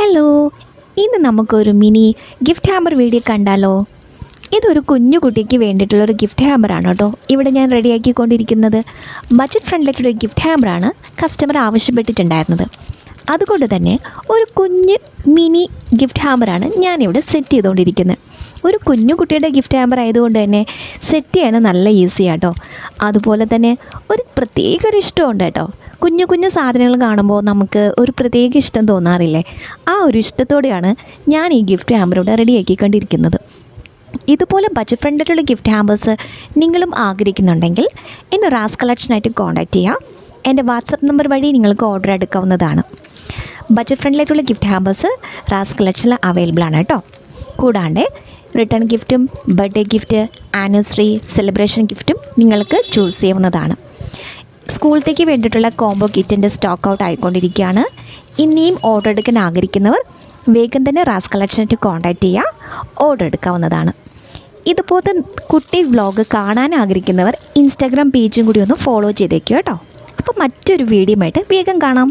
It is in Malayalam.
ഹലോ, ഇന്ന് നമുക്കൊരു മിനി ഗിഫ്റ്റ് ഹാമ്പർ വീഡിയോ കണ്ടാലോ? ഇതൊരു കുഞ്ഞു കുട്ടിക്ക് വേണ്ടിയിട്ടുള്ളൊരു ഗിഫ്റ്റ് ഹാമ്പറാണ് കേട്ടോ ഇവിടെ ഞാൻ റെഡിയാക്കിക്കൊണ്ടിരിക്കുന്നത്. ബഡ്ജറ്റ് ഫ്രണ്ട്ലിയായിട്ടുള്ള ഗിഫ്റ്റ് ഹാമ്പറാണ് കസ്റ്റമർ ആവശ്യപ്പെട്ടിട്ടുണ്ടായിരുന്നത്. അതുകൊണ്ട് തന്നെ ഒരു കുഞ്ഞ് മിനി ഗിഫ്റ്റ് ഹാമ്പറാണ് ഞാനിവിടെ സെറ്റ് ചെയ്തുകൊണ്ടിരിക്കുന്നത്. ഒരു കുഞ്ഞു കുട്ടിയുടെ ഗിഫ്റ്റ് ഹാമ്പർ ആയതുകൊണ്ട് തന്നെ സെറ്റ് ചെയ്യാൻ നല്ല ഈസിയാട്ടോ. അതുപോലെ തന്നെ ഒരു പ്രത്യേക ഒരു ഇഷ്ടമുണ്ട് കേട്ടോ. കുഞ്ഞു കുഞ്ഞു സാധനങ്ങൾ കാണുമ്പോൾ നമുക്ക് ഒരു പ്രത്യേക ഇഷ്ടം തോന്നാറില്ലേ? ആ ഒരു ഇഷ്ടത്തോടെയാണ് ഞാൻ ഈ ഗിഫ്റ്റ് ഹാമ്പർ ഇവിടെ റെഡിയാക്കിക്കൊണ്ടിരിക്കുന്നത്. ഇതുപോലെ ബഡ്ജറ്റ് ഫ്രണ്ട്ലിയായിട്ടുള്ള ഗിഫ്റ്റ് ഹാമ്പേഴ്സ് നിങ്ങളും ആഗ്രഹിക്കുന്നുണ്ടെങ്കിൽ എന്നെ റാസ് കളക്ഷനായിട്ട് കോൺടാക്റ്റ് ചെയ്യാം. എൻ്റെ വാട്സപ്പ് നമ്പർ വഴി നിങ്ങൾക്ക് ഓർഡർ എടുക്കാവുന്നതാണ്. ബഡ്ജറ്റ് ഫ്രണ്ട്ലിയായിട്ടുള്ള ഗിഫ്റ്റ് ഹാമ്പേഴ്സ് റാസ് കളക്ഷനിൽ അവൈലബിൾ ആണ് കേട്ടോ. കൂടാണ്ട് റിട്ടേൺ ഗിഫ്റ്റും ബർത്ത്ഡേ ഗിഫ്റ്റ്, ആനിവേഴ്സറി, സെലിബ്രേഷൻ ഗിഫ്റ്റും നിങ്ങൾക്ക് ചൂസ് ചെയ്യാവുന്നതാണ്. സ്കൂളത്തേക്ക് വേണ്ടിയിട്ടുള്ള കോംബോ കിറ്റിൻ്റെ സ്റ്റോക്ക് ഔട്ട് ആയിക്കൊണ്ടിരിക്കുകയാണ്. ഇനിയും ഓർഡർ എടുക്കാൻ ആഗ്രഹിക്കുന്നവർ വേഗം തന്നെ റാസ് കളക്ഷനായിട്ട് കോൺടാക്റ്റ് ചെയ്യുക, ഓർഡർ എടുക്കാവുന്നതാണ്. ഇതുപോലത്തെ കുട്ടി വ്ളോഗ് കാണാൻ ആഗ്രഹിക്കുന്നവർ ഇൻസ്റ്റാഗ്രാം പേജും കൂടി ഒന്ന് ഫോളോ ചെയ്തേക്കുക കേട്ടോ. അപ്പോൾ മറ്റൊരു വീഡിയോ ആയിട്ട് വേഗം കാണാം.